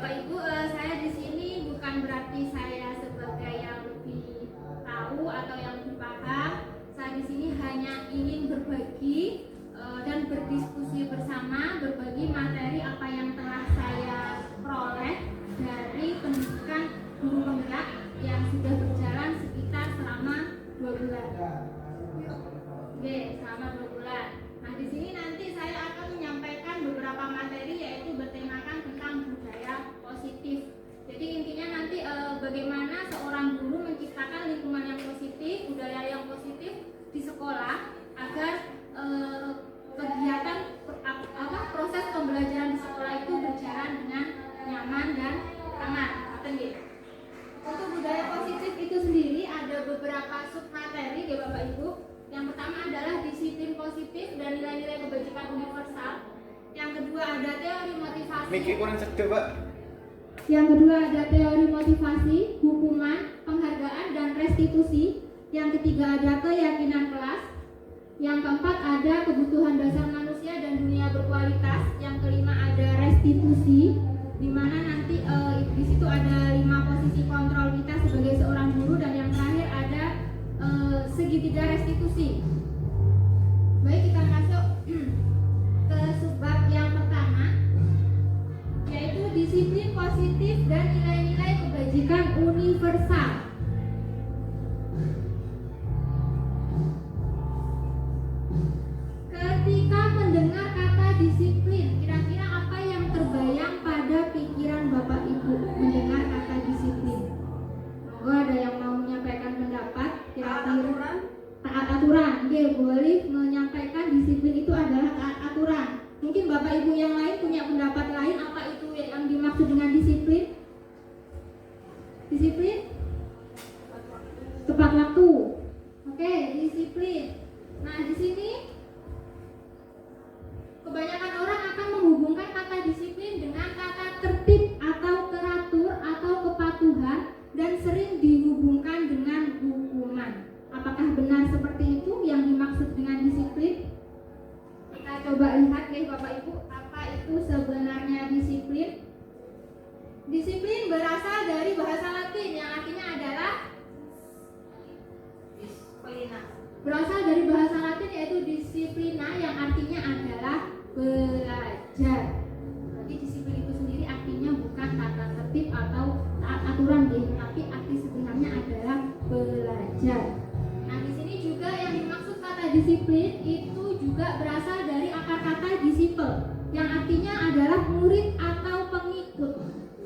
Bapak Ibu, saya di sini bukan berarti saya sebagai yang lebih tahu atau yang lebih paham. Saya di sini hanya ingin berbagi dan berdiskusi bersama, berbagi materi apa yang telah saya peroleh dari pendidikan guru penggerak yang sudah berjalan sekitar selama 2 bulan. Oke, selama 2 bulan. Nah, di sini nanti saya akan menyampaikan beberapa materi yaitu bertemakan tentang budaya positif. Jadi intinya nanti bagaimana seorang guru menciptakan lingkungan yang positif, budaya yang positif di sekolah agar kegiatan proses pembelajaran di sekolah itu berjalan dengan nyaman dan aman. Untuk budaya positif itu sendiri ada beberapa submateri ya Bapak Ibu. Yang pertama adalah disiplin positif dan nilai-nilai kebajikan universal. Yang kedua ada teori motivasi. Yang kedua ada teori motivasi, hukuman, penghargaan dan restitusi. Yang ketiga ada keyakinan kelas. Yang keempat ada kebutuhan dasar manusia dan dunia berkualitas. Yang kelima ada restitusi, di mana nanti di situ ada 5 posisi kontrol kita sebagai seorang guru, dan yang terakhir ada segitiga restitusi. Baik, kita masuk ke subbab yang pertama, yaitu disiplin positif dan nilai-nilai kebajikan universal. Ketika mendengar kata disiplin, kira-kira apa yang terbayang pada pikiran Bapak Ibu mendengar kata disiplin? Oh, ada yang mau menyampaikan pendapat? Kira-kira taat aturan. Oke, boleh menyampaikan disiplin itu adalah taat aturan. Mungkin Bapak Ibu yang lain punya pendapat lain, apa itu yang dimaksud dengan disiplin? Disiplin? Tepat waktu. Oke, disiplin. Nah, di sini kebanyakan orang akan menghubungkan kata disiplin dengan kata tertib atau teratur atau kepatuhan, dan sering dihubungkan dengan hukuman. Apakah benar seperti itu yang dimaksud dengan disiplin? Kita coba lihat ya Bapak Ibu, apa itu sebenarnya disiplin. Disiplin berasal dari bahasa Latin yang artinya adalah disiplina. Berasal dari bahasa Latin yaitu disiplina yang artinya adalah belajar. Jadi disiplin itu sendiri artinya bukan tata tertib atau taat aturan deh, tapi arti sebenarnya adalah belajar. Nah, di sini juga yang dimaksud kata disiplin itu juga berasal dari akar kata disciple yang artinya adalah murid atau pengikut.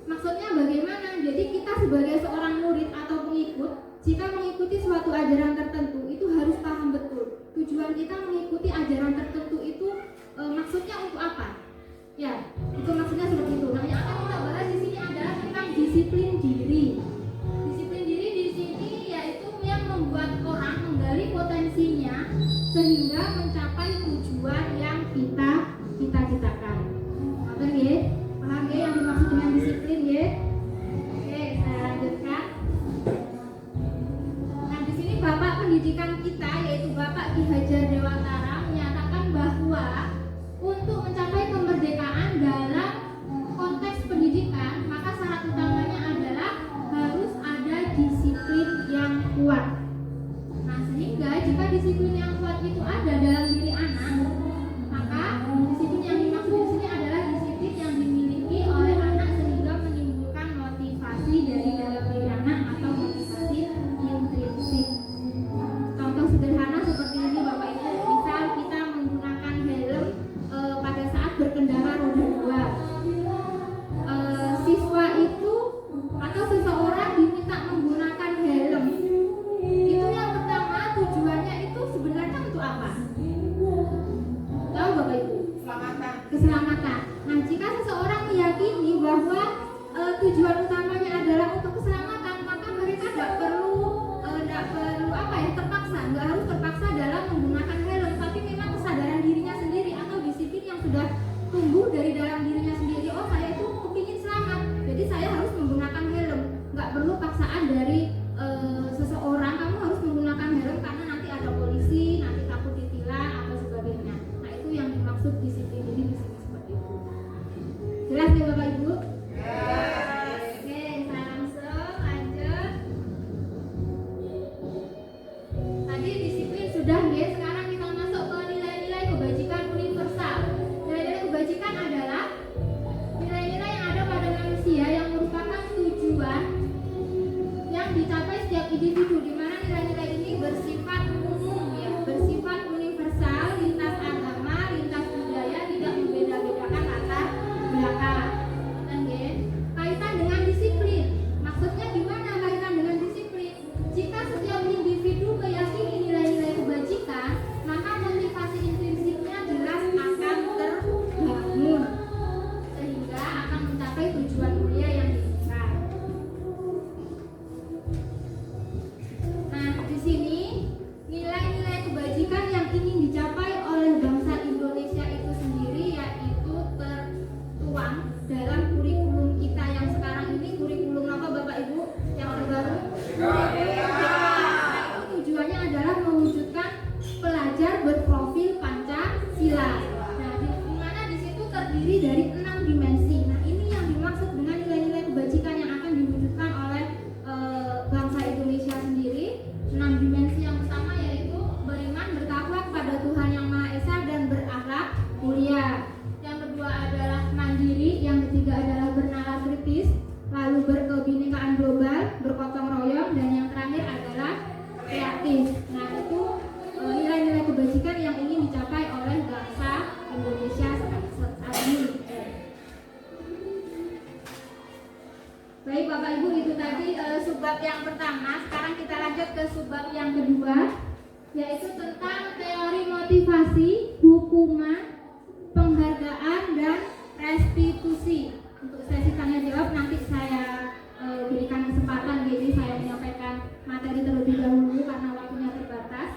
Maksudnya bagaimana? Jadi kita sebagai seorang murid atau pengikut, jika mengikuti suatu ajaran tertentu itu harus paham betul tujuan kita mengikuti ajaran tertentu itu maksudnya untuk apa? Ya, itu maksudnya seperti itu. Nah, yang akan kita bahas di sini adalah tentang disiplin diri. Disiplin diri di sini yaitu yang membuat orang menggali potensinya sehingga mencapai tujuan yang kita cita-citakan. Oke, ya? Paham ya yang dimaksud dengan disiplin ya? Oke, saya lanjutkan. Nah, di sini Bapak pendidikan kita yaitu Bapak Ki Hajar Dewantara menyatakan bahwa untuk mencapai kemerdekaan dalam konteks pendidikan, maka syarat utamanya adalah harus ada disiplin yang kuat. Nah, sehingga jika disiplin yang kuat itu ada dalam diri anak, maka disiplin yang dimaksud di sini adalah disiplin yang dimiliki oleh anak sehingga menimbulkan motivasi dari dalam diri anak atau motivasi intrinsik. Contoh sederhana seperti ini Bapak Ibu, misal kita menggunakan helm pada saat berkendara roda 2. Siswa itu atau seseorang diminta menggunakan helm. Itu yang pertama tujuannya itu sebenarnya untuk apa? Tahu Bapak Ibu? Keselamatan. Nah, jika seseorang meyakini bahwa tujuan utamanya adalah untuk keselamatan, maka mereka tidak perlu terpaksa, nggak harus terpaksa dalam menggunakan helm, tapi memang kesadaran dirinya sendiri atau disiplin yang sudah tumbuh dari dalam dirinya sendiri. Oh, saya itu kepingin selamat, jadi saya harus menggunakan helm. Nggak perlu paksaan dari seseorang, kamu harus menggunakan helm karena nanti ada polisi, nanti takut ditilang atau sebagainya. Nah, itu yang dimaksud disiplin diri di sini seperti itu. Jelas ya Bapak Ibu? terdiri dari 6 dimensi. Nah, ini yang dimaksud dengan nilai-nilai kebajikan yang akan diwujudkan oleh bangsa Indonesia sendiri. 6 dimensi yang pertama yaitu beriman, bertakwa kepada Tuhan Yang Maha Esa dan berakhlak mulia. Yang kedua adalah mandiri, yang ketiga adalah bernalar kritis, lalu berkebinekaan global, bergotong royong, dan yang terakhir adalah kreatif. Nah, itu nilai-nilai kebajikan yang ingin dicapai oleh bangsa Indonesia saat ini. Baik Bapak Ibu, itu tadi subbab yang pertama. Sekarang kita lanjut ke subbab yang kedua, yaitu tentang teori motivasi, hukuman, penghargaan, dan restitusi. Untuk sesi tanya jawab nanti saya berikan kesempatan, jadi saya menyampaikan materi terlebih dahulu karena waktunya terbatas.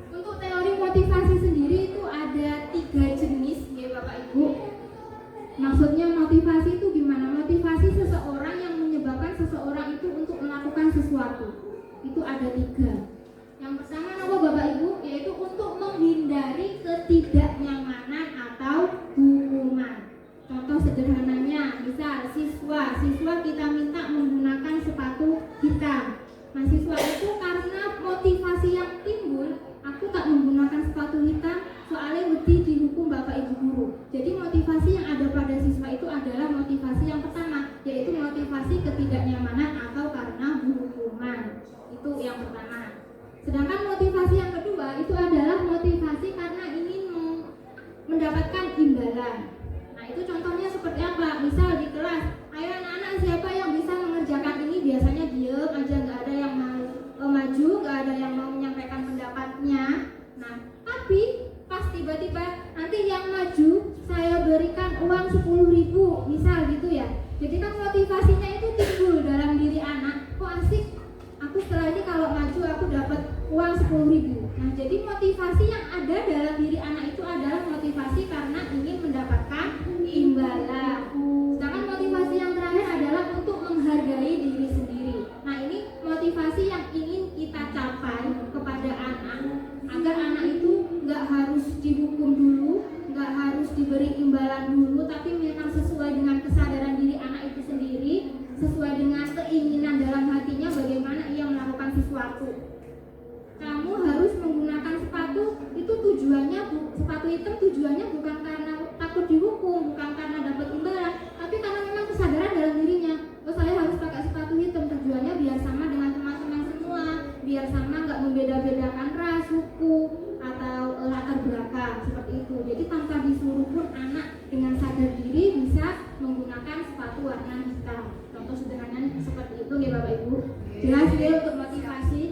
Untuk teori motivasi sendiri itu ada 3 jenis ya Bapak Ibu. Maksudnya motivasi itu gimana? Motivasi seseorang yang menyebabkan seseorang itu untuk melakukan sesuatu. Itu ada 3. Yang pertama apa Bapak Ibu? Yaitu untuk menghindari ketidaknyamanan atau hukuman. Contoh sederhananya, misal siswa kita minta menggunakan sepatu hitam. Nah, siswa itu karena motivasi yang timbul, aku tak menggunakan sepatu hitam soalnya wedi dihukum Bapak Ibu guru. Jadi motivasi yang ada pada siswa itu adalah motivasi yang pertama, yaitu motivasi ketidaknyamanan atau karena hukuman. Itu yang pertama. Sedangkan motivasi yang kedua itu adalah motivasi karena ingin mendapatkan imbalan. Nah, itu contohnya seperti apa? Misal di kelas, ayo anak-anak siapa yang bisa mengerjakan ini, biasanya diem aja, nggak ada yang mau maju, nggak ada yang mau menyampaikan pendapatnya. Nah, tapi pas tiba-tiba nanti yang maju saya berikan uang 10.000 misal gitu ya. Jadi kan motivasinya itu timbul dalam diri anak, kok asik, aku setelah ini kalau maju aku dapat uang 10.000. Nah, jadi motivasi yang ada dalam diri anak itu adalah motivasi karena ingin mendapatkan imbalan. Sedangkan motivasi yang terakhir adalah untuk menghargai diri sendiri. Nah, ini motivasi yang ingin kita capai kepada anak, agar anak itu nggak harus dihukum dulu, nggak harus diberi imbalan dulu, tapi memang sesuai dengan kesadaran diri anak itu sendiri, sesuai dengan keinginan dalam hatinya bagaimana ia melakukan sesuatu. Kamu harus menggunakan sepatu itu tujuannya sepatu hitam tujuannya bukan karena takut dihukum, bukan karena dapat imbalan, tapi karena memang kesadaran dalam dirinya, oh saya harus pakai sepatu hitam, tujuannya biar sama dengan teman-teman semua, biar sama, nggak membeda-bedakan ras, suku atau latar belakang seperti itu. Jadi tanpa disuruh pun anak dengan sadar diri bisa menggunakan sepatu warna hitam. Contoh sederhananya seperti itu ya Bapak Ibu. Jelas ya untuk motivasi.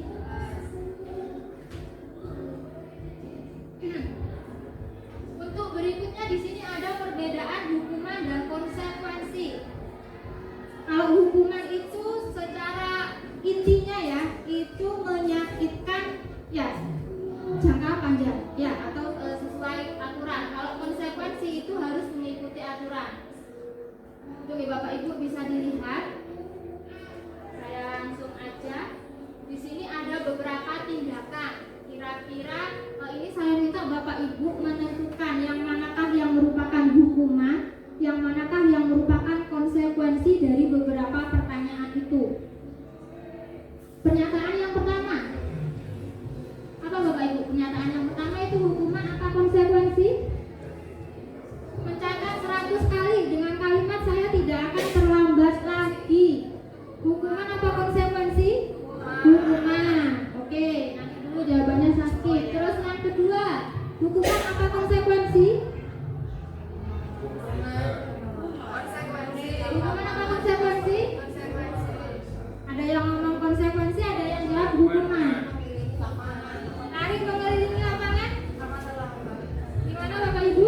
Untuk berikutnya di sini ada perbedaan hukuman dan konsekuensi. Kalau hukuman itu secara intinya ya itu menyakitkan ya jangka panjang ya atau sesuai aturan. Kalau konsekuensi itu harus mengikuti aturan. Itu ya Bapak Ibu bisa dilihat. Saya langsung aja. Di sini ada beberapa tindakan. Kira-kira ini saya minta Bapak Ibu menentukan yang manakah yang merupakan hukuman, yang manakah yang merupakan konsekuensi dari beberapa pertanyaan itu. Pernyataan yang pertama, apa Bapak Ibu? Pernyataan yang pertama itu hukuman apa konsekuensi? Mencatat 100 kali dengan kalimat saya tidak akan terlambat lagi. Hukuman apa konsekuensi? Hukuman. Oke, nanti dulu jawabannya sakit. Terus yang kedua, hukuman apa konsekuensi? Hukuman apa konsekuensi? Ada yang ngomong konsekuensi, ada yang jawab hukuman. Tarik mengelilingi lapangan. Gimana Bapak Ibu?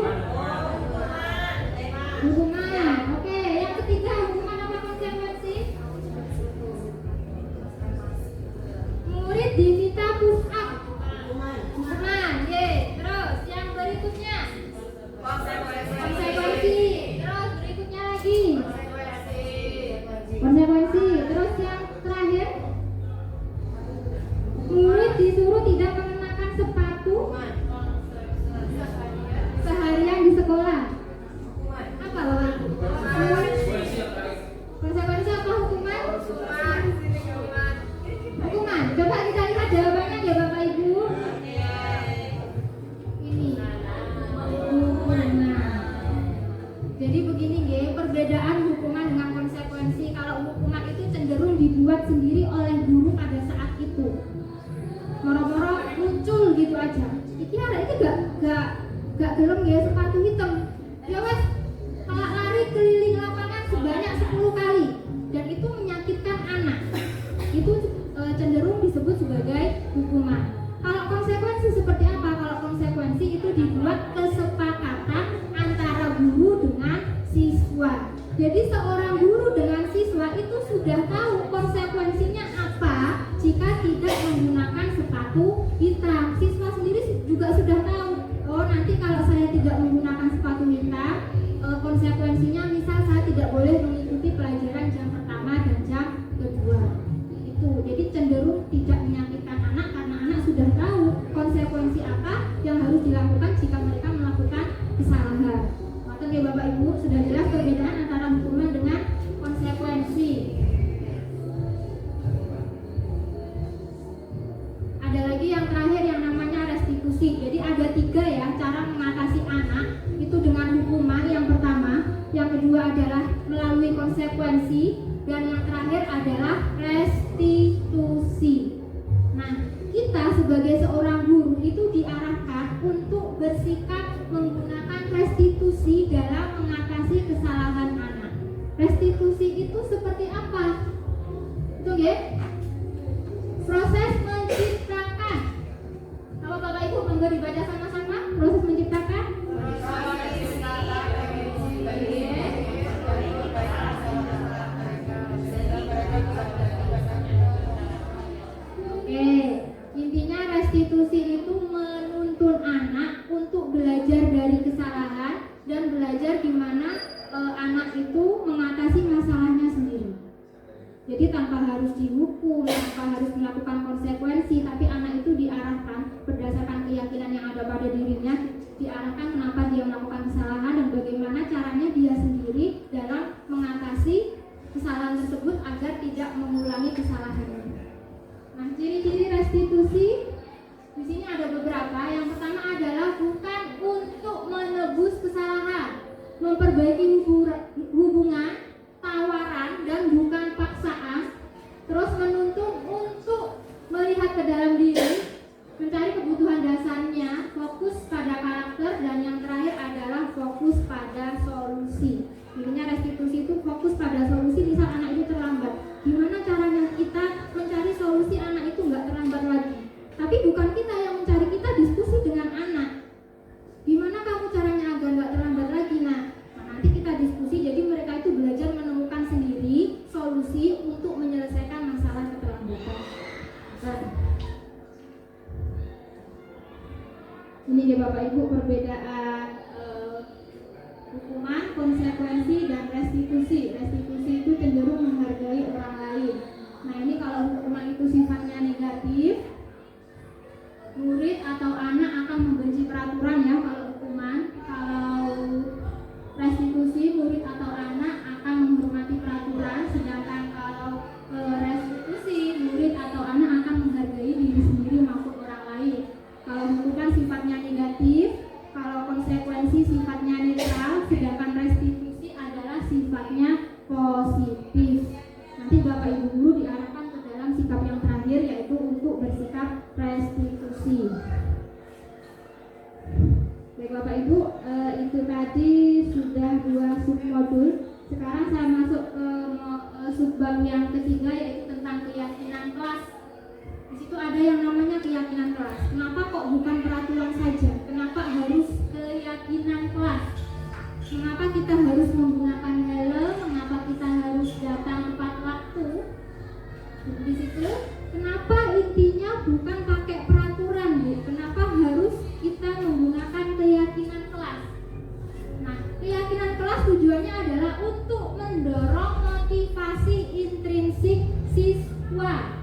Hukuman. Oke, yang ketiga, hukuman apa konsekuensi? Murid diminta push up. Hukuman. Ye. Terus yang berikutnya gak gelem ya sepatu hitam. Ya wes, kalau lari keliling lapangan sebanyak 10 kali dan itu menyakitkan anak. Itu cenderung disebut sebagai hukuman. Kalau konsekuensi seperti apa? Kalau konsekuensi itu dibuat kesepakatan antara guru dengan siswa. Jadi seorang guru dengan siswa itu sudah tahu konsekuensinya apa jika tidak menggunakan sepatu hitam. Siswa sendiri juga sudah tahu, oh nanti kalau saya tidak menggunakan sepatu hitam, konsekuensinya misal saya tidak boleh mengikuti pelajaran jam pertama dan jam kedua. Itu jadi cenderung tidak menyakitkan anak karena anak sudah tahu konsekuensi apa yang harus dilakukan jika mereka melakukan kesalahan. Maka Bapak Ibu sudah jelas perbedaan antara hukuman dengan konsekuensi. Ada lagi yang terakhir yang namanya restitusi. Jadi ada 3 ya cara mengatasi anak itu dengan hukuman yang pertama, yang kedua adalah melalui konsekuensi, dan yang terakhir adalah restitusi. Nah, kita sebagai seorang guru itu diarahkan untuk bersikap menggunakan restitusi dalam mengatasi kesalahan anak. Restitusi itu seperti apa? Itu ya? Proses menciptakan. Kalau Bapak Ibu monggo dibaca sama-sama. Proses menciptakan. Oke, intinya restitusi itu menuntun anak untuk belajar dari kesalahan dan belajar gimana anak itu mengatasi masalahnya sendiri. Jadi tanpa harus dihukum, tanpa harus melakukan konsekuensi, tapi anak itu diarahkan berdasarkan keyakinan yang ada pada dirinya, diarahkan kenapa dia melakukan kesalahan dan bagaimana caranya dia sendiri dalam mengatasi kesalahan tersebut agar tidak mengulangi kesalahannya. Nah, ciri-ciri restitusi di sini ada beberapa. Yang pertama adalah bukan untuk menebus kesalahan, memperbaiki hubungan, tawaran, dan bukan paksaan. Terus menuntun untuk melihat ke dalam diri, mencari kebutuhan dasarnya, fokus pada karakter, dan yang terakhir adalah fokus pada solusi. Intinya restitusi itu fokus pada solusi. Misal anak itu terlambat, gimana caranya kita mencari solusi anak itu nggak terlambat lagi. Tapi bukan kita yang mencari, kita diskusi dengan anak. Gimana kamu caranya agar nggak terlambat lagi? Nah, nanti kita diskusi. Jadi mereka itu belajar menemukan sendiri solusi untuk menyelesaikan masalah keterlambatan. Nah, ini ya Bapak Ibu perbedaan hukuman, konsekuensi, dan restitusi. Restitusi itu cenderung menghargai orang lain. Nah, ini kalau hukuman itu sifatnya negatif, murid atau anak akan membenci peraturan ya kalau hukuman. Kalau restitusi, murid atau anak akan menghormati peraturan. Sedangkan kalau restitusi, murid atau anak akan menghargai diri sendiri maupun orang lain. Kalau hukuman sifatnya negatif, kalau konsekuensi sifatnya netral, sedangkan restitusi adalah sifatnya positif. Nanti Bapak Ibu guru diarahkan ke dalam sikap yang terakhir, yaitu untuk bersikap restitusi. Baik Bapak Ibu, itu tadi sudah 2 submodul. Sekarang saya masuk ke subbab yang ketiga, yaitu tentang keyakinan kelas. Di situ ada yang namanya keyakinan kelas. Kenapa kok bukan peraturan saja? Kenapa harus keyakinan kelas? Mengapa kita harus menggunakan helm? Mengapa kita harus datang tepat waktu? Di situ, kenapa intinya bukan pakai peraturan, Bu? Kenapa harus kita menggunakan keyakinan kelas? Nah, keyakinan kelas tujuannya adalah untuk mendorong motivasi intrinsik siswa.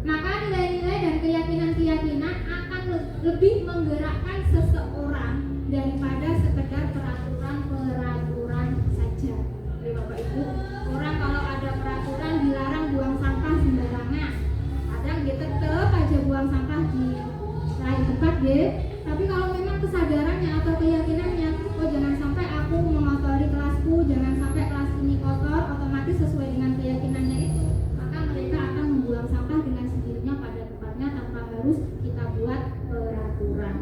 Maka nilai-nilai dan keyakinan-keyakinan akan lebih menggerakkan seseorang daripada sekedar peraturan-peraturan saja. Jadi Bapak Ibu, orang kalau ada peraturan dilarang buang sampah sembarangan, kadang dia tetap aja buang sampah di lain tempat deh. Tapi kalau memang kesadarannya atau keyakinannya, oh jangan sampai aku mengotori kelasku, jangan sampai kelas ini kotor, otomatis sesuai dengan keyakinannya itu, maka mereka akan membuang sampah dengan sendirinya pada tempatnya tanpa harus kita buat peraturan.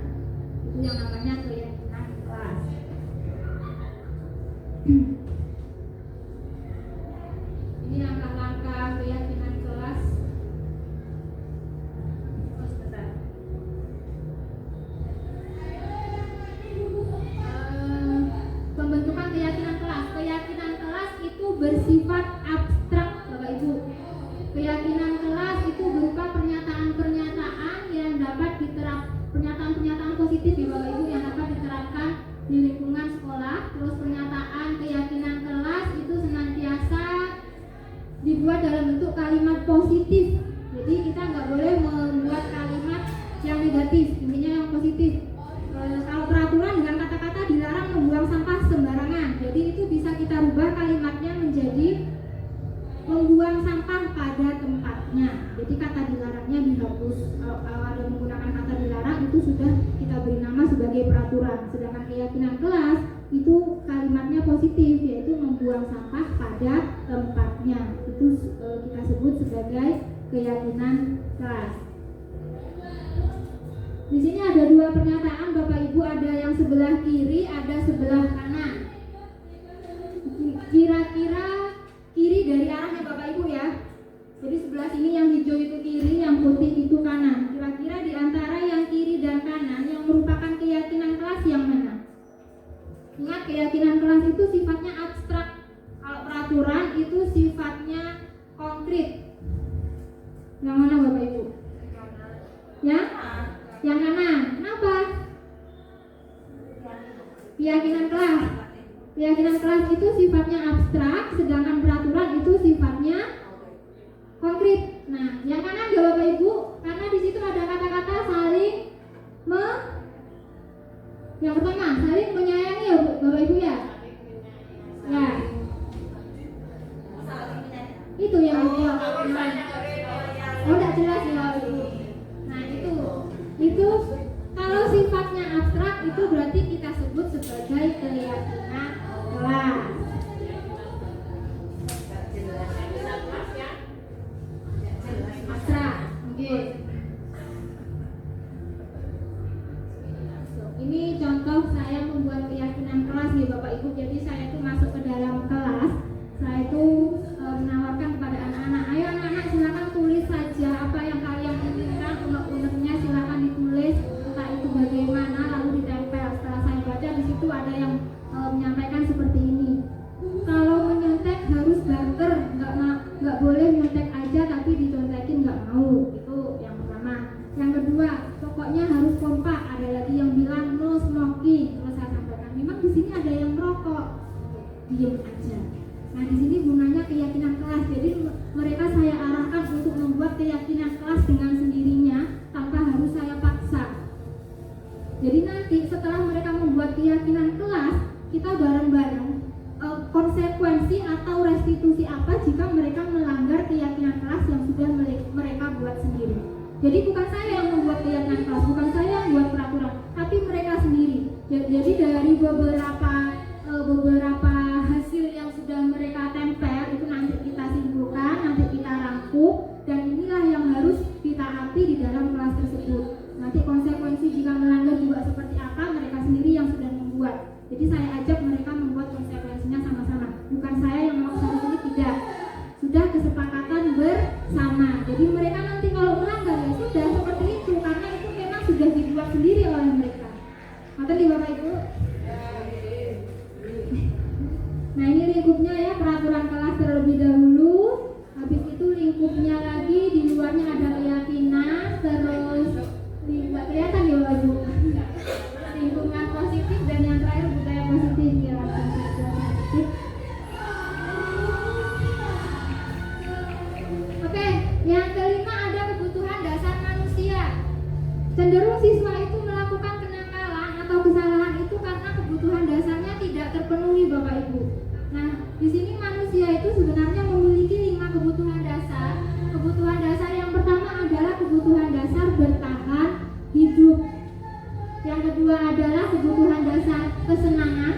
Itu yang namanya keyakinan kelas. Ini langkah-langkah keyakinan kelas. Oh, sebentar. Pembentukan keyakinan kelas. Keyakinan kelas itu bersifat abstrak, Bapak Ibu. Keyakinan kelas itu berupa pernyataan-pernyataan yang dapat pernyataan-pernyataan positif ya Bapak Ibu, yang dapat diterapkan di lingkungan sekolah. Terus pernyataan keyakinan kelas itu senantiasa dibuat dalam bentuk kalimat positif. Jadi kita nggak boleh membuat kalimat yang negatif, intinya yang positif. Kalau peraturan dengan kata-kata dilarang membuang sampah sembarangan, jadi itu bisa kita rubah kalimatnya menjadi membuang sampah pada tempatnya. Jadi kata dilarangnya dihapus. Kalau ada menggunakan kata dilarang itu sudah kita beri nama sebagai peraturan. Sedangkan keyakinan kelas itu kalimatnya positif, yaitu membuang sampah pada tempatnya. Itu kita sebut sebagai keyakinan kelas. Di sini ada dua pernyataan Bapak Ibu, ada yang sebelah kiri, ada sebelah kanan. Kira-kira kiri dari arahnya Bapak Ibu ya. Jadi sebelah sini yang hijau itu kiri, yang putih itu kanan. Kira-kira di antara yang kiri dan kanan yang merupakan keyakinan kelas yang mana? Ingat, keyakinan kelas itu sifatnya abstrak. Kalau peraturan itu sifatnya konkret. Yang mana Bapak Ibu? Ya? Yang kanan. Kenapa? Keyakinan kelas. Keyakinan kelas itu sifatnya abstrak, sedangkan peraturan itu sifatnya konkret. Nah, yang kanan ya Bapak Ibu, karena di situ ada kata-kata saling yang pertama, saling menyayangi ya Bapak Ibu ya. Ya. Itu yang enggak jelas ya Bapak Ibu. Nah, itu kalau sifatnya abstrak itu berarti kita sebut sebagai keyakinan kelas. Abstrak. Okay. Ini contoh saya membuat keyakinan kelas ya Bapak Ibu. Jadi saya itu masuk ke dalam kelas, saya itu menawarkan kepada anak-anak, ayo anak-anak silakan tulis saja apa yang kalian inginkan, unek-uneknya silakan ditulis, entah itu bagaimana, lalu ditempel. Setelah saya baca di situ ada yang menyampaikan seperti ini. Kalau menyontek harus banter, nggak boleh nyontek aja tapi dicontekin nggak mau. Itu yang pertama. Yang kedua, pokoknya harus kompak. Ada lagi yang bilang no smoking. Terus saya sampaikan, memang di sini ada yang merokok, diam aja. Nah, di sini gunanya keyakinan kelas. Jadi mereka saya arahkan untuk membuat keyakinan kelas dengan sendirinya tanpa harus saya paksa. Jadi nanti setelah mereka membuat keyakinan kelas, kita bareng-bareng konsekuensi atau restitusi apa jika mereka melanggar keyakinan kelas yang sudah mereka buat sendiri. Jadi bukan saya yang membuat keyakinan kelas, bukan saya yang membuat peraturan, tapi mereka sendiri. Jadi dari beberapa hasil yang sudah mereka tempel itu nanti kita simpulkan, nanti kita rangkum, dan inilah yang harus ditaati di dalam kelas tersebut. Nanti konsekuensi jika melanggar juga seperti apa, mereka sendiri yang sudah membuat. Jadi saya ajak mereka membuat konsekuensinya sama-sama. Bukan saya yang memaksa di sini, tidak. Sudah kesepakatan bersama. Jadi mereka nanti kalau melanggar ya sudah seperti itu, karena itu memang sudah dibuat sendiri oleh mereka. Matur di Bapak Ibu. Nah, ini lingkupnya ya, peraturan kelas terlebih dahulu. Habis itu lingkupnya lagi, di luarnya ada keyakinan, terus nggak kelihatan ya Bapak Ibu. Lingkungan positif dan yang terakhir budaya positif ya, positif. Oke, yang kelima ada kebutuhan dasar manusia. Cenderung siswa itu melakukan kenakalan atau kesalahan itu karena kebutuhan dasarnya tidak terpenuhi Bapak Ibu. Nah, di sini manusia itu sebenarnya memiliki 5 kebutuhan dasar. Kebutuhan dasar yang pertama adalah kebutuhan dasar bertahan hidup. Yang kedua adalah kebutuhan dasar kesenangan,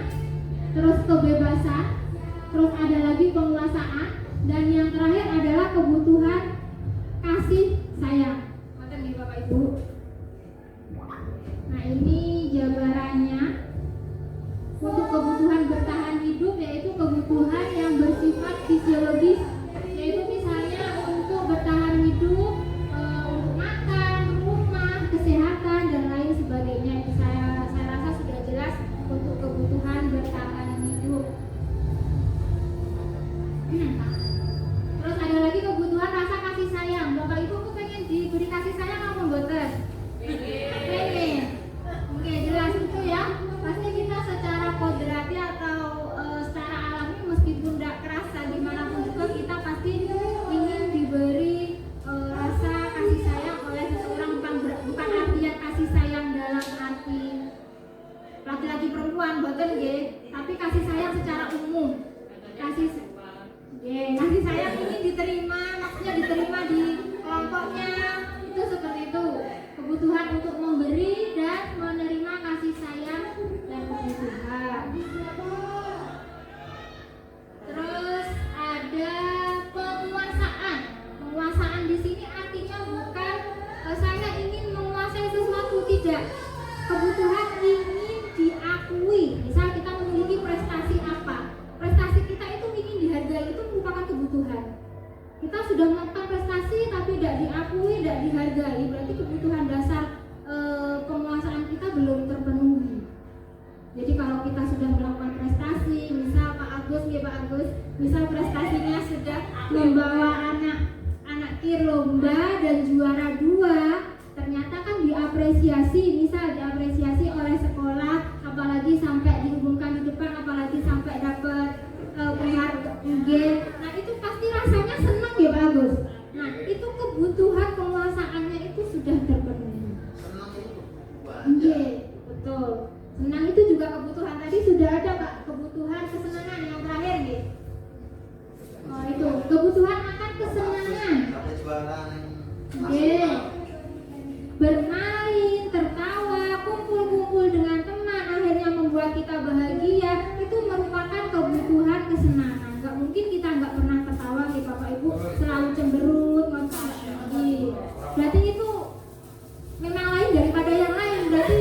terus kebebasan, terus ada lagi penguasaan, dan yang terakhir adalah kebutuhan kasih sayang. Matur nggih Bapak Ibu. Nah, ini kemampuan boten nggih, tapi kasih sayang secara umum. Kasih sayang ini diterima, maksudnya diterima di kelompoknya itu seperti itu. Kebutuhan untuk memberi dan menerima kasih sayang dan kebutuhan. Terus ada penguasaan. Penguasaan di sini artinya bukan saya ingin menguasai sesuatu, tidak. Kebutuhan ingin diakui. Misal kita memiliki prestasi apa? Prestasi kita itu ingin dihargai, itu merupakan kebutuhan. Kita sudah melakukan prestasi tapi tidak diakui, tidak dihargai, berarti kebutuhan dasar penguasaan kita belum terpenuhi. Jadi kalau kita sudah melakukan prestasi, misal Pak Agus, misal prestasinya sudah membawa anak kir lomba dan juara 2, ternyata kan diapresiasi, misal diapresiasi oleh sekolah, apalagi sampai dihubungkan di depan, apalagi sampai dapat penghargaan. Nah itu pasti rasanya senang ya Pak Agus. Nah itu kebutuhan penguasaannya itu sudah terpenuhi. Senang itu Iya, betul. Senang itu juga kebutuhan, tadi sudah ada Pak, kebutuhan kesenangan yang terakhir gitu. Oh itu, kebutuhan akan kesenangan. Sampai juara Oke. Bermain, tertawa, kumpul-kumpul dengan teman, akhirnya membuat kita bahagia, itu merupakan kebutuhan kesenangan. Gak mungkin kita nggak pernah tertawa nih Bapak Ibu, selalu cemberut, berarti itu memang lain daripada yang lain, berarti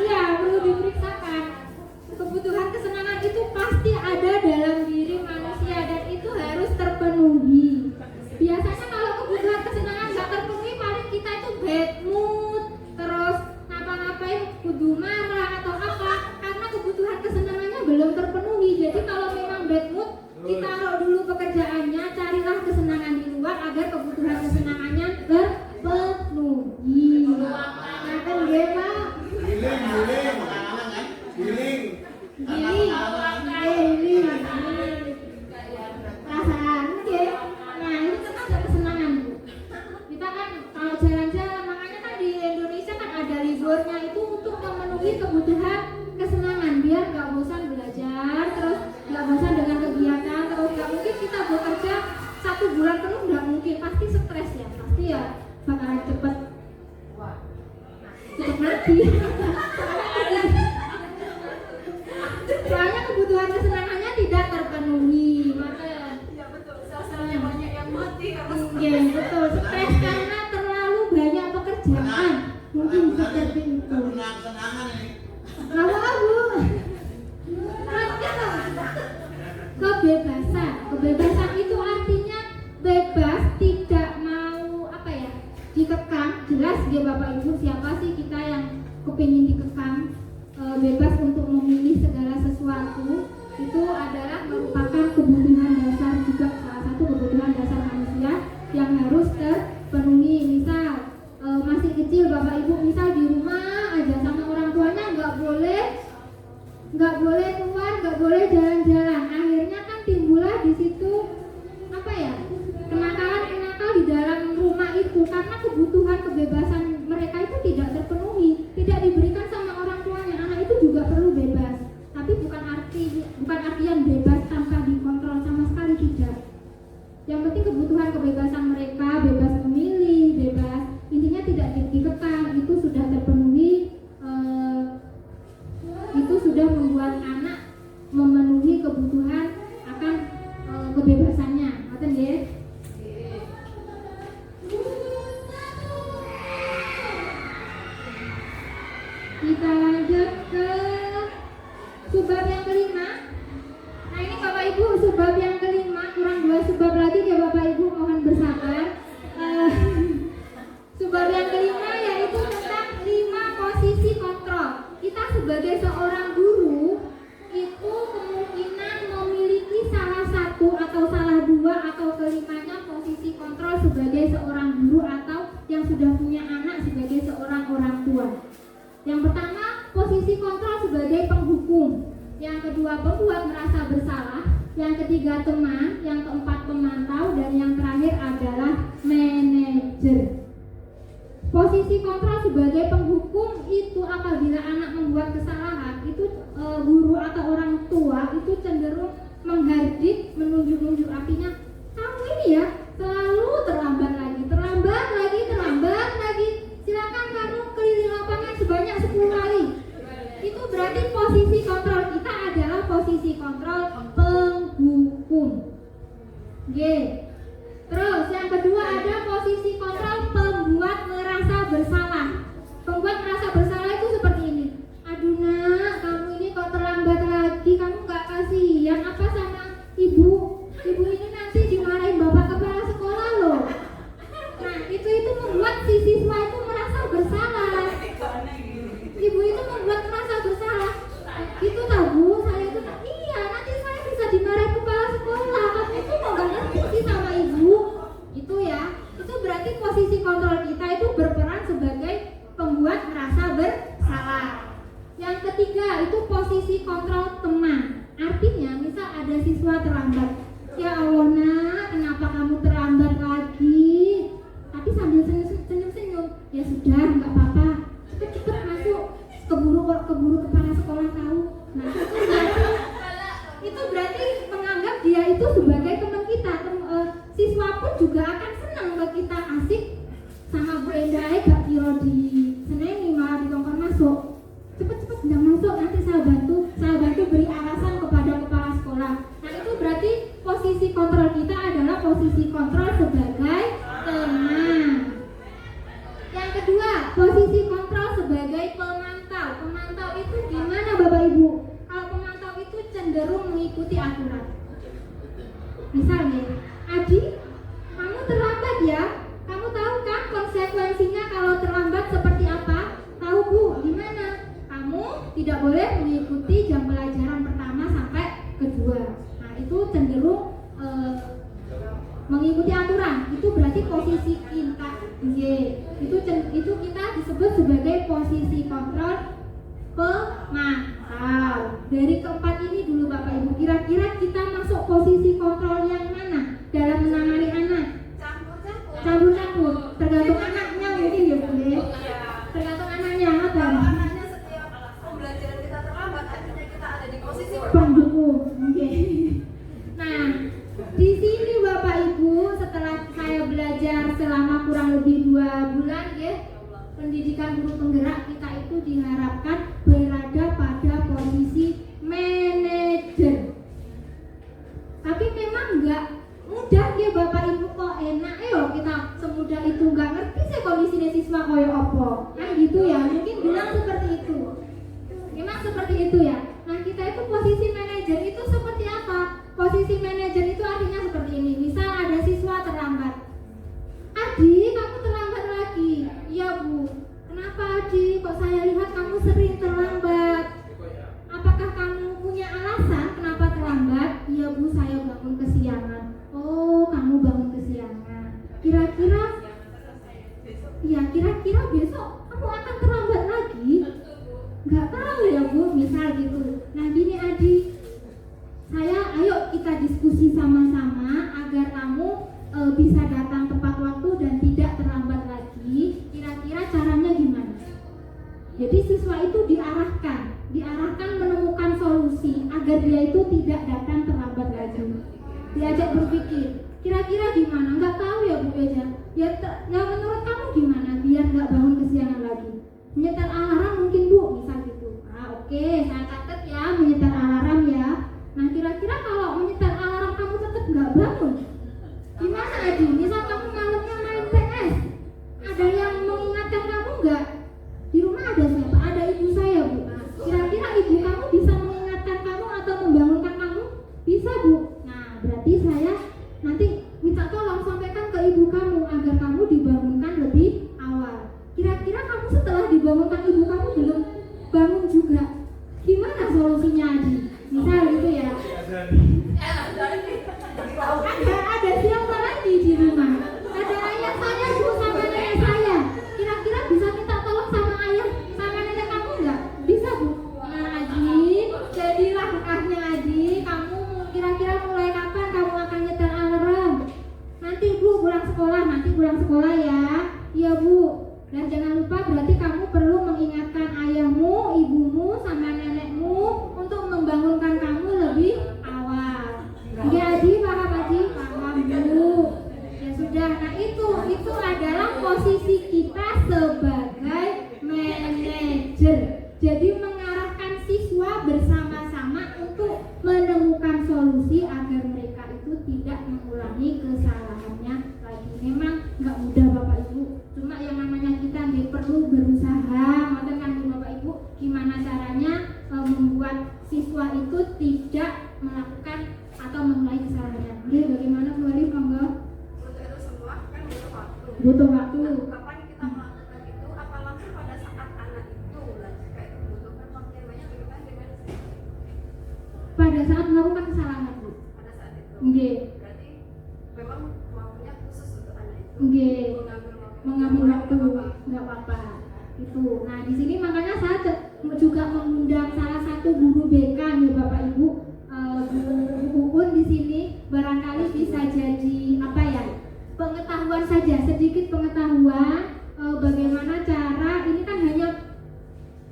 iya perlu diperiksakan. Kebutuhan kesenangan itu pasti ada dalam diri manusia dan itu harus terpenuhi. Biasanya kalau kebutuhan kesenangan nggak terpenuhi, paling kita itu bad mood, terus ngapa-ngapain kudu marah atau apa, karena kebutuhan kesenangannya belum terpenuhi. Jadi kalau memang bad mood, ditaruh dulu pekerjaannya, carilah kesenangan di luar agar kebutuhan kesenangannya terpenuhi. Nah kan nggih Pak? Giling. Perasaan nggih. Nah ini kan ada kesenangan Bu. Kita kan kalau jalan-jalan, makanya kan di Indonesia kan ada liburnya itu untuk memenuhi kebutuhan kesenangan, biar nggak bosan belajar, terus nggak bosan dengan kegiatan, terus nggak mungkin kita bekerja 1 bulan penuh, nggak mungkin, pasti stres ya, pasti ya bakalan cepet mati. Soalnya kebutuhan kesenangannya tidak terpenuhi, maka ya betul, sasarannya banyak yang mati karena iya betul, stres karena terlalu banyak pekerjaan, mungkin seperti itu. kesenangan ini. Abu, kebebasan itu artinya bebas, tidak mau apa ya, dikekang. Jelas dia Bapak Ibu, siapa sih kita yang kepingin dikekang? Bebas untuk memilih segala sesuatu itu adalah merupakan kebutuhan dasar juga, salah satu kebutuhan dasar manusia yang harus terpenuhi. Misal masih kecil Bapak Ibu, misal di rumah aja sama orang tuanya nggak boleh keluar, nggak boleh jalan-jalan, akhirnya kan timbullah di situ apa ya, kenakalan di dalam rumah itu karena kebutuhan kebebasan mereka itu tidak terpenuhi, tidak diberikan sama orang tuanya. Anak itu juga perlu bebas, tapi bukan artian bebas tanpa dikontrol sama sekali, tidak. Yang penting kebutuhan kebebasan mereka, bebas memilih, bebas intinya tidak dikekang, itu sudah terpenuhi. Itu sudah membuat anak memenuhi kebutuhan akan kebebasannya. Ngerti nggih? Kita lanjut ke subbab yang kelima. Nah ini Bapak Ibu, subbab yang kelima, kurang 2 subbab lagi ya Bapak Ibu, mohon bersabar. Subbab yang kelima yaitu tentang 5 posisi kontrol. Kita sebagai seorang guru itu kemungkinan memiliki salah satu atau salah 2 atau kelimanya posisi kontrol sebagai seorang guru atau yang sudah punya anak sebagai seorang orang tua. Yang pertama, posisi kontrol sebagai penghukum. Yang kedua, pembuat merasa bersalah. Yang ketiga, teman. Yang keempat, pemantau. Dan yang terakhir adalah manajer. Posisi kontrol sebagai penghukum itu apabila banyak 10 kali. Itu berarti posisi kontrol kita adalah posisi kontrol penghukum. G. Terus yang kedua ada posisi kontrol pembuat merasa bersalah. Pembuat merasa bersalah itu seperti ini. Aduh nak, kamu ini kok terlambat lagi, kamu gak kasihan apa sama ibu? Ibu ini nanti dimarahin bapak kepala sekolah loh. Nah itu membuat si siswa itu merasa bersalah. Ibu itu membuat merasa bersalah. Itu tahu bu, saya itu iya nanti saya bisa dimarahin kepala sekolah. Kamu itu mau gak ngerti sih sama ibu. Itu ya, itu berarti posisi kontrol kita itu berperan sebagai pembuat merasa bersalah. Yang ketiga itu posisi kontrol teman. Artinya misal ada siswa terlambat. Ya Allah nak, kenapa kamu terlambat lagi? Tapi sambil senyum-senyum. Ya sudah, nggak apa-apa. Cepet-cepet masuk. Keburu kepala sekolah tahu. Nah itu berarti menganggap dia itu sebagai teman kita. Siswa pun juga akan senang kalau kita asik sama Bu Endah gak kira di senengi malah dikongkon masuk. Cepet-cepet udah masuk, nanti saya bantu beri alasan kepada kepala sekolah. Nah itu berarti posisi kontrol kita adalah posisi kontrol sebagai teman. Yang kedua, posisi kontrol sebagai pemantau. Pemantau itu gimana Bapak Ibu? Kalau pemantau itu cenderung mengikuti aturan. Misalnya, Adi, kamu terlambat ya? Kamu tahu kan konsekuensinya kalau terlambat seperti apa? Tahu Bu, gimana? Kamu tidak boleh mengikuti jam pelajaran pertama sampai kedua. Nah itu cenderung mengikuti aturan. Itu berarti posisi kita Y. Itu kita disebut sebagai posisi kontrol pemantau. Dari keempat ini dulu Bapak Ibu, kira-kira kita masuk posisi kontrol yang mana dalam menangani anak? Campur-campur. Tergantung anaknya mungkin ya Bu. Tergantung anaknya apa? Kalau anaknya setiap pembelajaran kita terlambat, akhirnya kita ada di posisi pendukung. Oke. Nah, di sini Bapak Ibu, setelah saya belajar selama kurang lebih 2 bulan ya, pendidikan guru penggerak kita itu diharapkan berada pada posisi manajer. Tapi memang enggak mudah ya Bapak Ibu, kok enak kita semudah itu enggak ngerti sih kondisinya siswa koyo opo. Kan gitu ya, mungkin bilang seperti itu. Memang seperti itu ya. Nah, kita itu posisi manajer itu seperti apa? Posisi manajer itu artinya seperti ini. Misal ada siswa terlambat. Adi, kamu terlambat lagi. Iya Bu. Kenapa Adi? Kok saya lihat kamu sering terlambat. Apakah kamu punya alasan kenapa terlambat? Iya Bu, saya bangun kesiangan. Oh, kamu bangun kesiangan. Kira-kira besok kamu akan terlambat lagi? Nggak tahu ya Bu, misal gitu. Nah gini Adi, ayo kita diskusi sama-sama agar kamu bisa datang tepat waktu dan tidak terlambat lagi. Kira-kira caranya gimana? Jadi siswa itu diarahkan menemukan solusi agar dia itu tidak datang terlambat lagi. Diajak berpikir, kira-kira gimana? Nggak tahu ya Bu Eja. Ya menurut kamu gimana biar nggak bangun kesiangan lagi? Menyetel alarm mungkin Bu, misal gitu. Oke, saya catat ya, menyetel alarm ya. Nah kira-kira kalau menyetel alarm kamu tetap nggak bangun, gimana Adi? Misal kamu malamnya main PS, ada yang mengingatkan kamu nggak? Di rumah ada siapa? Ada ibu saya Bu. Kira-kira ibu kamu bisa mengingatkan kamu atau membangunkan kamu? Bisa Bu. Nah berarti saya nanti minta tolong sampaikan ke ibu kamu agar kamu dibangunkan lebih awal. Kira-kira kamu setelah dibangunkan ibu kamu Jadi mengarahkan siswa bersama-sama untuk menemukan solusi agar mereka itu tidak mengulangi kesalahannya lagi. Memang nggak mudah Bapak Ibu, cuma yang namanya kita nggak perlu berusaha, ngoten kan Bapak Ibu, gimana caranya membuat siswa itu tidak melakukan atau mengulangi kesalahannya. Oke, bagaimana Bu Alif, monggo? Untuk itu semua kan butuh waktu. Butuh waktu. Kapan kita melakukan itu? Apa langsung pada saat anak itu jika itu membutuhkan waktu yang banyak bagaimana dengan Pada saat melakukan kesalahan Bu. pada saat itu? Oke. Berarti memang waktunya khusus untuk anak itu. Oke. Mengambil waktu Nggak apa-apa. nggak apa-apa itu. Nah di sini makanya saya juga mengundang salah satu guru BK nih Bapak Ibu, Bu Uun di sini barangkali bisa jadi apa ya, pengetahuan saja, sedikit pengetahuan bagaimana cara ini kan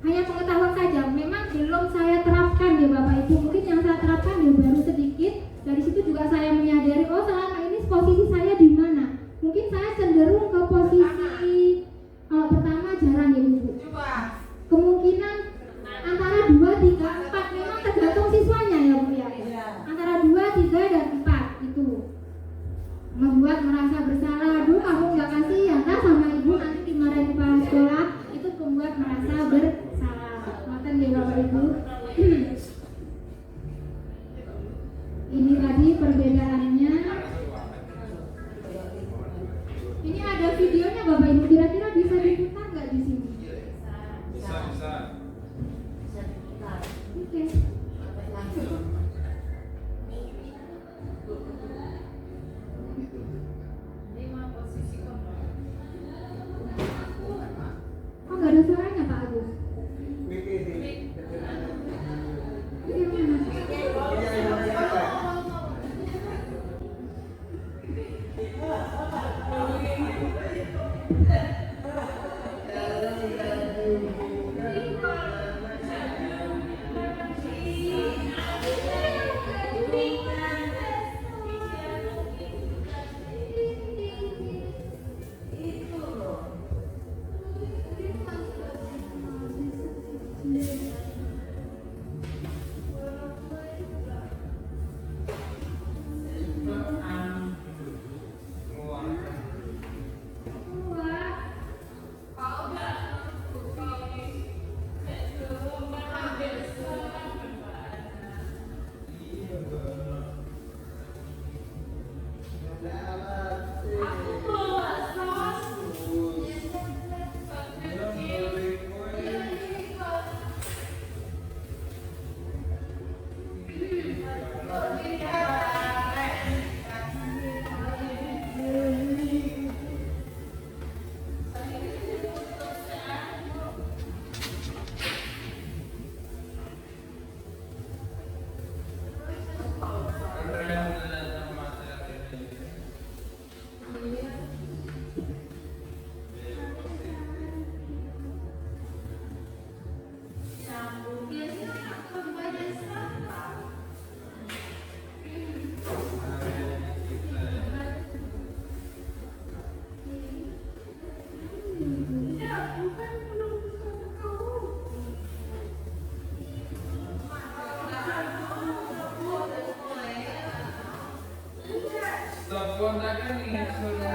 hanya pengetahuan saja, memang belum saya terapkan ya Bapak Ibu. Mungkin yang saya terapkan ya baru sedikit. Dari situ juga saya menyadari, oh selama ini posisi saya di mana. Mungkin saya cenderung ke posisi pertama jarang ya Bu. Kemungkinan antara 2, 3, 4, memang tergantung siswanya ya Bu ya. Antara 2, 3, dan 4 itu membuat merasa bersalah. Aduh kamu nggak kasihan lah sama ibu, nanti dimarahin kepala sekolah. Itu membuat merasa bersalah. Ngoten ya Bapak Ibu. Ini tadi perbedaannya. Ini ada videonya Bapak Ibu, kira-kira bisa diputar nggak di sini? Bisa. Oke. Oh nggak ada suaranya Pak Agus? Stop kontakkan nih, suruh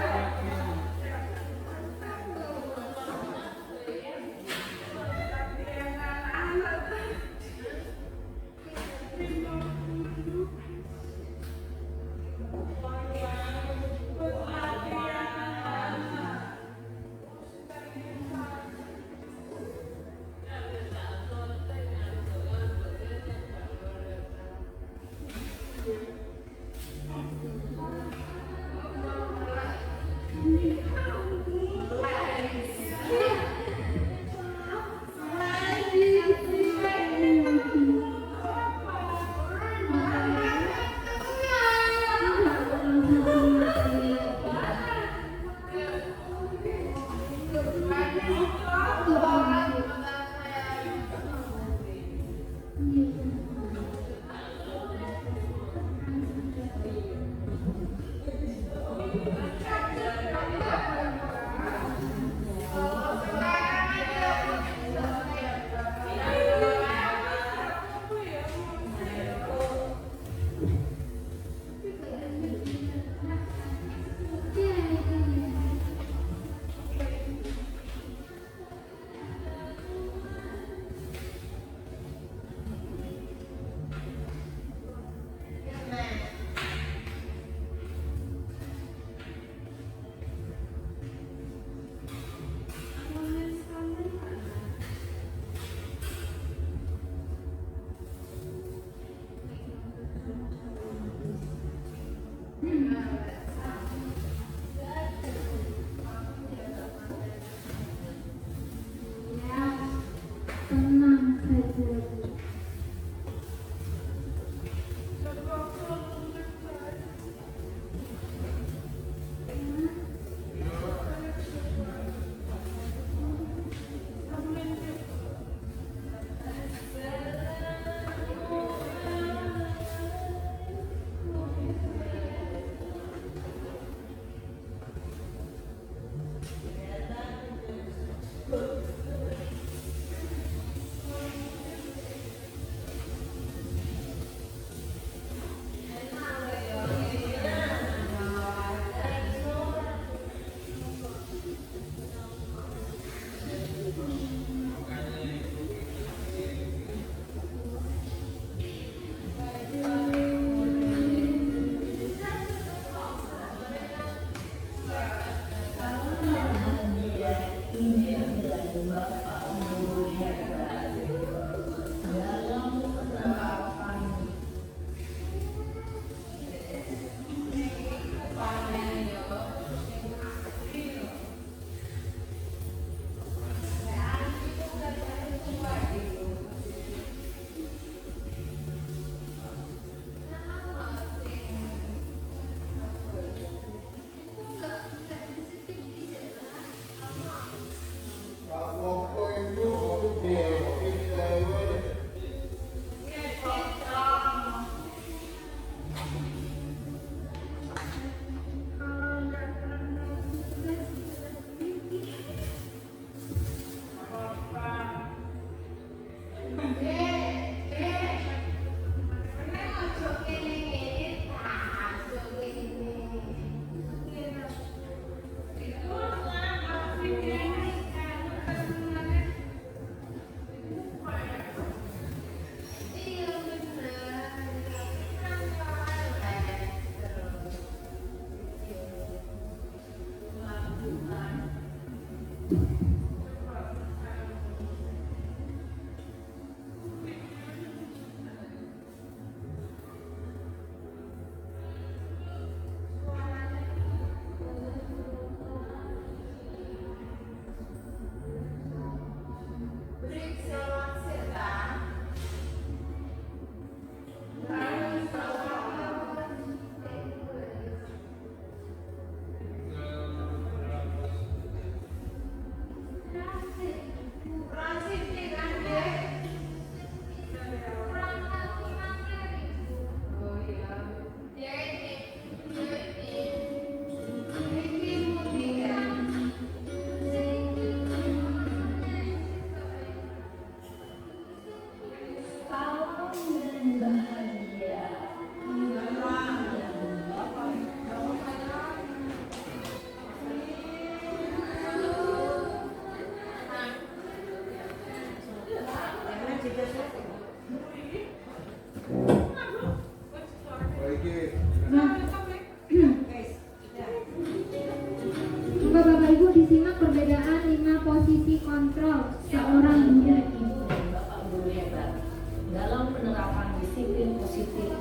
Coba Bapak Ibu disimak perbedaan 5 posisi kontrol seorang guru. Bapak guru hebat dalam penerapan disiplin positif.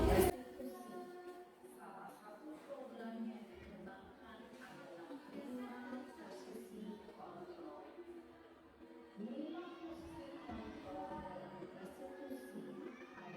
Salah satu program yang dikembangkan adalah 5 posisi kontrol. 5 posisi kontrol dalam institusi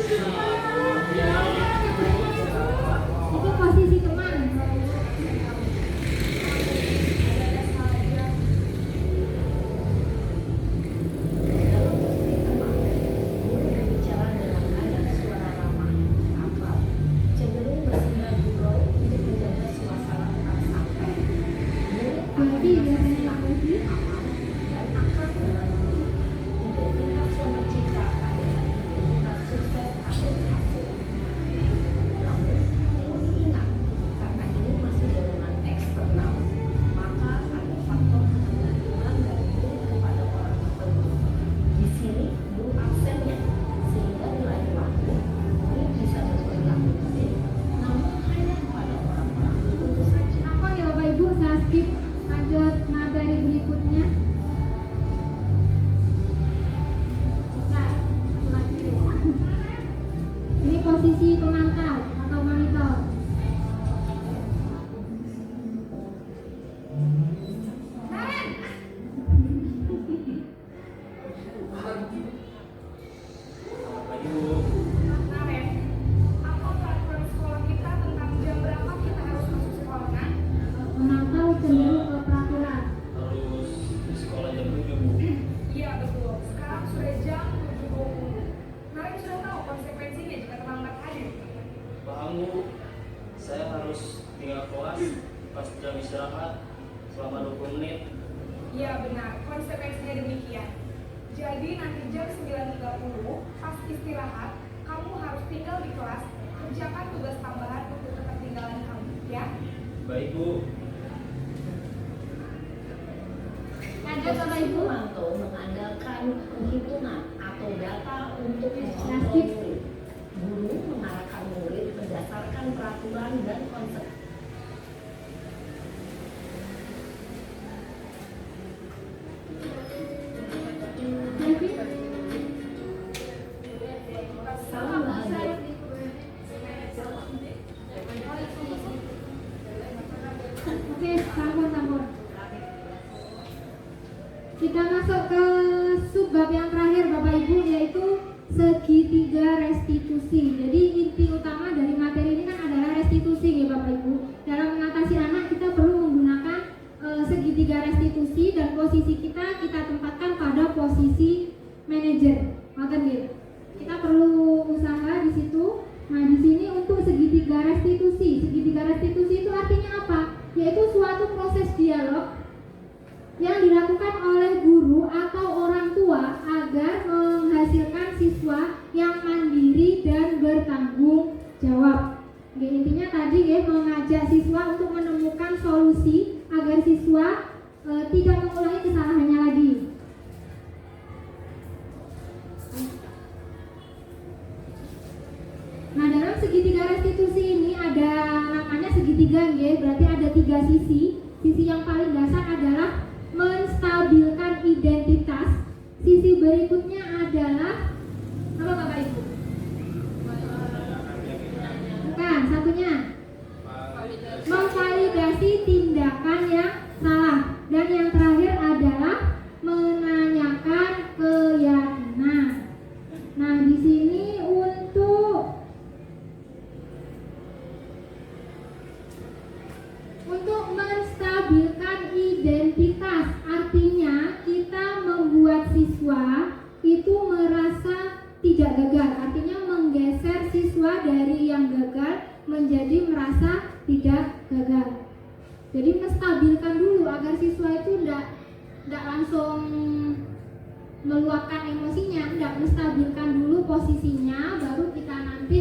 Itu posisi teman. Berbicara dengan nada suara ramah, akrab, cenderung bersinar gurau untuk menjaga suasana tetap santai. Jadi biasanya yang lebih Dan akrab dengan murid. Identitas yang menciptakan identitas sukses atau hasil. Namun, perlu diingat, karena ini masih dorongan eksternal, maka ada faktor ketergantungan dari murid kepada orang tertentu. Di sini, guru absennya, sehingga di lain waktu, murid bisa berperilaku baik, namun hanya kepada orang-orang tertentu saja. apa ya Bapak Ibu, saya skip lanjut materi berikutnya. Nah, lagi. Ini posisi pemantau atau monitor. Nah, Ren, apa peraturan sekolah kita tentang jam berapa kita harus masuk sekolah, kan? Pemantau cenderung ke peraturan. Harus di sekolah jam 7, Bu. Iya, betul. Sekarang sudah jam 7.20. Kalian sudah tahu konsekuensinya jika terlambat hadir. Paham, Bu. Saya harus tinggal kelas pas jam istirahat selama 20 menit. Iya, benar. Konsekuensinya demikian. Jadi nanti jam 9.30 pas istirahat, kamu harus tinggal di kelas, kerjakan tugas tambahan untuk ketertinggalan kamu, ya? Baik, Bu. Lanjut Bapak Ibu. Pemantau mengandalkan penghitungan atau data untuk mengontrol Nasib. murid. Guru mengarahkan murid berdasarkan peraturan dan konsep. Devi. Salam bahagia. Oke, sampun. Kita masuk ke subbab yang terakhir Bapak Ibu, yaitu segitiga restitusi. Jadi inti utama dari materi ini kan adalah restitusi ya Bapak Ibu. Dalam mengatasi anak kita perlu menggunakan segitiga restitusi, dan posisi kita tempatkan pada posisi manajer. Ngoten nggih. Kita perlu usaha di situ. Nah, di sini untuk segitiga restitusi. Segitiga restitusi itu artinya apa? Yaitu suatu proses dialog yang dilakukan oleh guru atau orang tua agar menghasilkan siswa yang mandiri dan bertanggung jawab. Oke, intinya tadi ya, mengajak siswa untuk menemukan solusi agar siswa tidak mengulangi kesalahannya lagi. Nah, dalam segitiga restitusi ini ada namanya segitiga ya, berarti ada 3 sisi. Sisi yang paling dasar adalah menstabilkan identitas. Sisi berikutnya adalah apa Bapak Ibu? Bukan, satunya memvalidasi tindakan yang salah. Dan yang terakhir adalah menanyakan keyakinan. Nah, di sini untuk menstabilkan identitas, artinya kita membuat siswa itu merasa tidak gagal, artinya menggeser siswa dari yang gagal menjadi merasa tidak gagal. Jadi menstabilkan dulu agar siswa itu tidak langsung meluapkan emosinya, tidak, menstabilkan dulu posisinya, baru kita nanti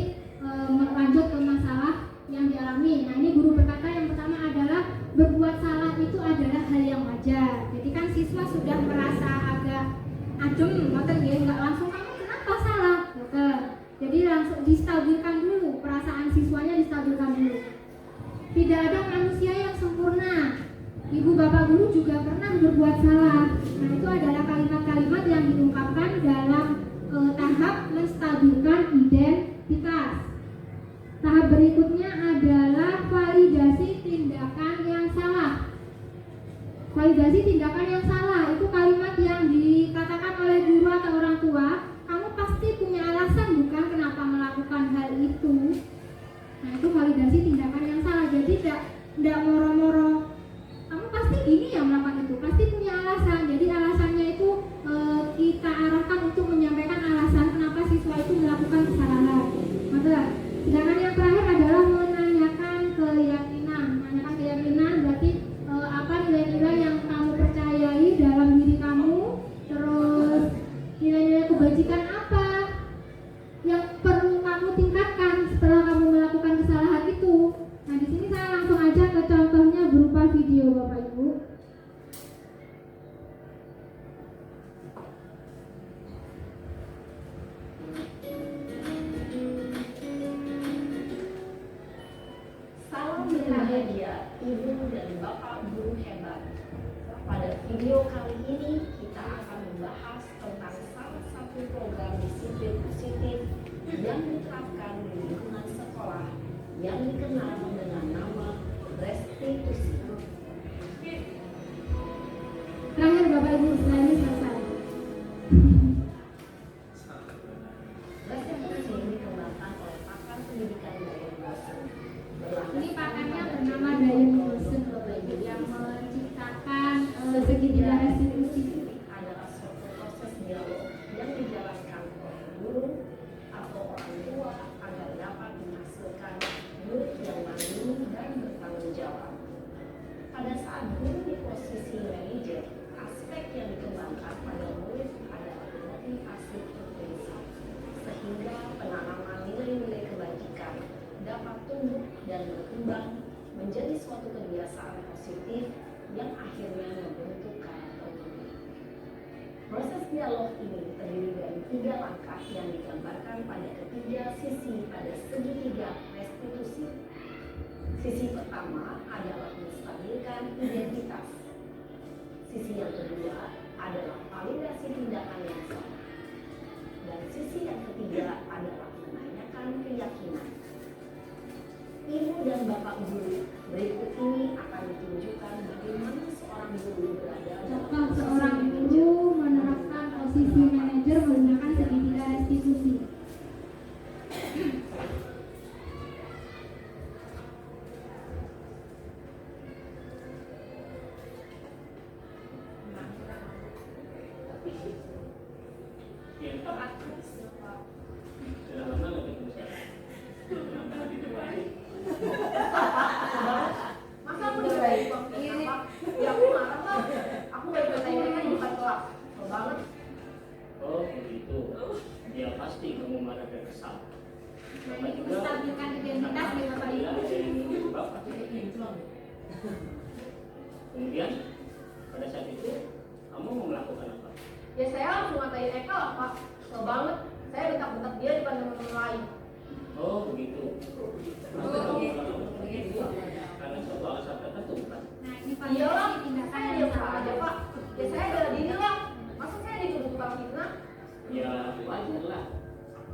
lanjut ke masalah yang dialami. Nah, ini guru berkata yang pertama adalah berbuat salah itu adalah hal yang wajar. Jadi kan siswa sudah merasa agak adem, nggak langsung kamu kenapa salah, jadi langsung distabilkan dulu, perasaan siswanya distabilkan dulu. Tidak ada manusia yang sempurna. Ibu bapak guru juga pernah berbuat salah. Nah, itu adalah kalimat-kalimat yang diungkapkan dalam tahap menstabilkan identitas. Tahap berikutnya adalah validasi tindakan yang salah. Validasi tindakan yang salah itu kalimat yang dikatakan oleh guru atau orang tua. Kamu pasti punya alasan bukan kenapa melakukan Nah itu validasi tindakan yang salah. Jadi tidak moro-moro kamu pasti gini ya melakukan itu, pasti punya alasan. Jadi alasannya itu kita arahkan untuk menyampaikan alasan kenapa siswa itu melakukan kesalahan. Maka sedangkan yang terakhir adalah menanyakan keyakinan. Menanyakan keyakinan berarti apa nilai-nilai yang kamu percayai dalam diri kamu, terus nilai-nilai kebajikan apa yang perlu kamu tingkatkan setelah kamu melakukan kesalahan itu. Nah di sini saya langsung aja ke contohnya berupa video Bapak Ibu. Salam berbahagia, Ibu dan Bapak Guru hebat. Pada video kali ini kita akan membahas tentang salah satu program disiplin positif yang diterapkan di lingkungan sekolah yang dikenal dengan nama restitusi. Terakhir Bapak Ibu, setelah ini selesai. Restitusi dikembangkan oleh pakar pendidikan Diane Wilson. Ini pakarnya bernama Diane Wilson Bapak Ibu yang menciptakan segitiga restitusi. Adalah suatu proses dialog yang dijalankan oleh guru atau orang tua agar dapat menghasilkan murid yang mandiri dan bertanggung jawab. Pada saat guru di posisi manajer, aspek yang dikembangkan pada murid adalah motivasi berprinsip, sehingga penanaman nilai-nilai kebajikan dapat tumbuh dan berkembang menjadi suatu kebiasaan positif yang akhirnya membentuk karakter murid. Proses dialog ini terdiri dari 3 langkah yang digambarkan pada ketiga sisi pada segitiga restitusi. Sisi pertama adalah menstabilkan identitas. Sisi yang kedua adalah validasi tindakan yang salah. Dan sisi yang ketiga adalah menanyakan keyakinan. Ibu dan Bapak Guru, berikut ini akan ditunjukkan bagaimana seorang guru berada dalam Contoh seorang guru menerapkan posisi manajer menggunakan segitiga restitusi. Ya, sudah lama nggak ketemu saya. Kenapa ditemani? Masa aku udah baik kok ini? Ya aku marah lah. Aku baik-baik aja kan di depan kelas. Kesel banget. Oh begitu. Ya pasti kamu marah dan kesal. Mama juga Menstabilkan identitas ya Bapak Ibu. dari Bapak. Kemudian pada saat itu kamu mau melakukan apa? Ya saya langsung ngatain Eka lah Pak. Kesel banget. Saya bentak-bentak dia depan teman-teman lain. Oh begitu. Karena suatu alasan tertentu kan? Nah ini Iyalah, validasi tindakan saya yang diam salah. aja Pak. Ya saya bela diri lah. Masa saya dituduh tukang fitnah? Ya wajar lah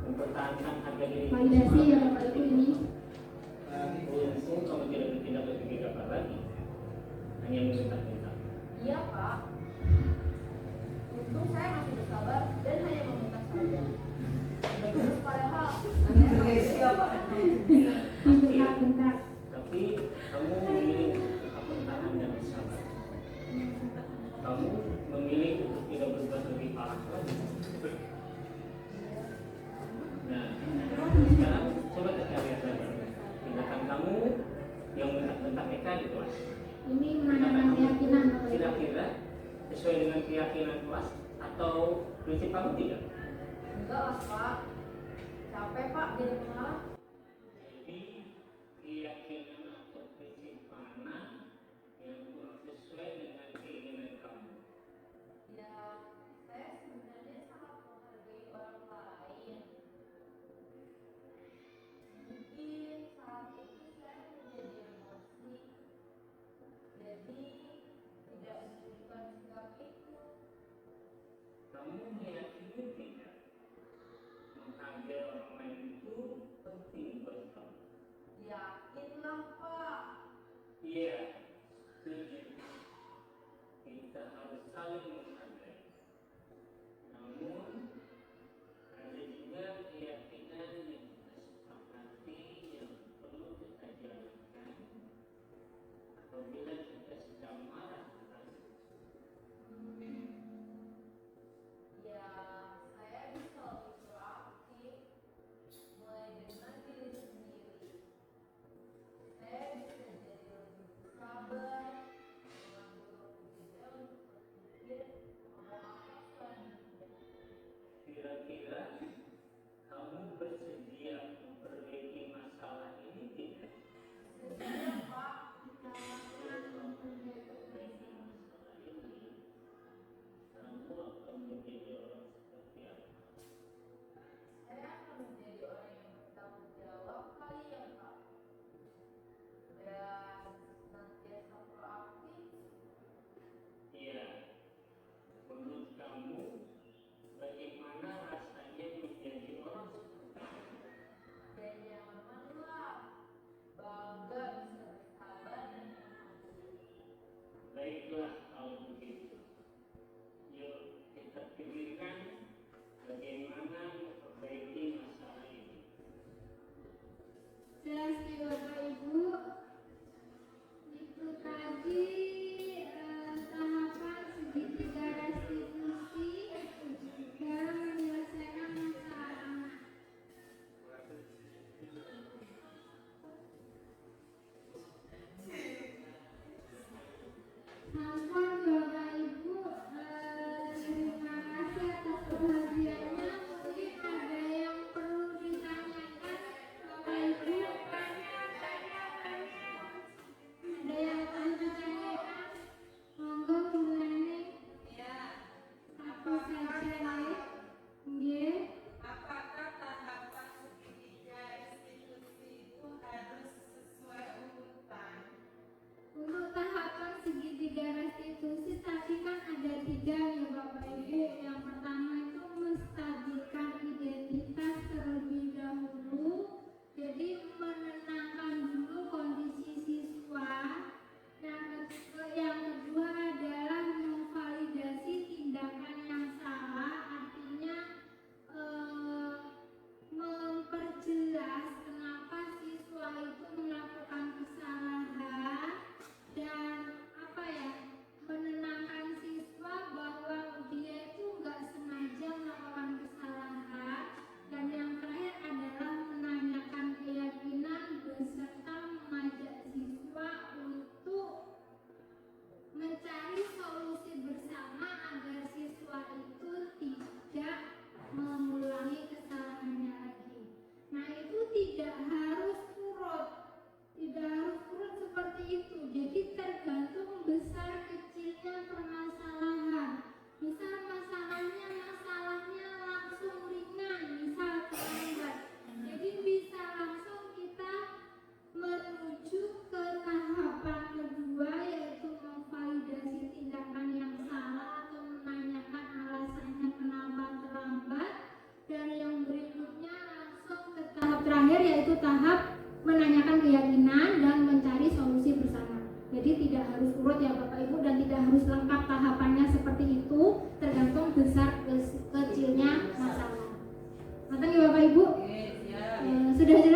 mempertahankan harga diri. Validasi ya Bapak Ibu ini. Untung kamu tidak bertindak lebih gegabah lagi. Hanya meminta-minta. Iya Pak. Untung saya masih bersabar dan hanya meminta saja. Bagus padahal. Iya Pak. Bentar-bentar. Tapi kamu memilih kebentaan dan sabar. Kamu memilih untuk tidak berbuat lebih parah lagi. Nah, sekarang coba kita lihat lagi tindakan kamu yang bentak-bentak Eka di kelas. Ini menanyakan keyakinan Bapak Ibu. Kira-kira sesuai dengan keyakinan kelas atau prinsip kamu tidak? Enggak lah Pak. Capek Pak jadi pengalah. Jadi keyakinan atau prinsip mana yang kurang sesuai dengan keinginan kamu? Ya, saya sebenarnya sangat menghargai orang lain. Mungkin saat itu saya menjadi emosi. Jadi tidak menunjukkan sikap itu. Kamu meyakini tidak menghargai orang lain itu penting buat kamu? Yakinlah Pak. Iya, setuju. Kita harus saling menghargai. Namun ada juga keyakinan yang kita sepakati yang perlu yaitu tahap menanyakan keyakinan dan mencari solusi bersama. Jadi tidak harus urut ya Bapak Ibu, dan tidak harus lengkap tahapannya seperti itu, tergantung besar kecilnya masalah. Ngerti ya Bapak Ibu? Sudah jelas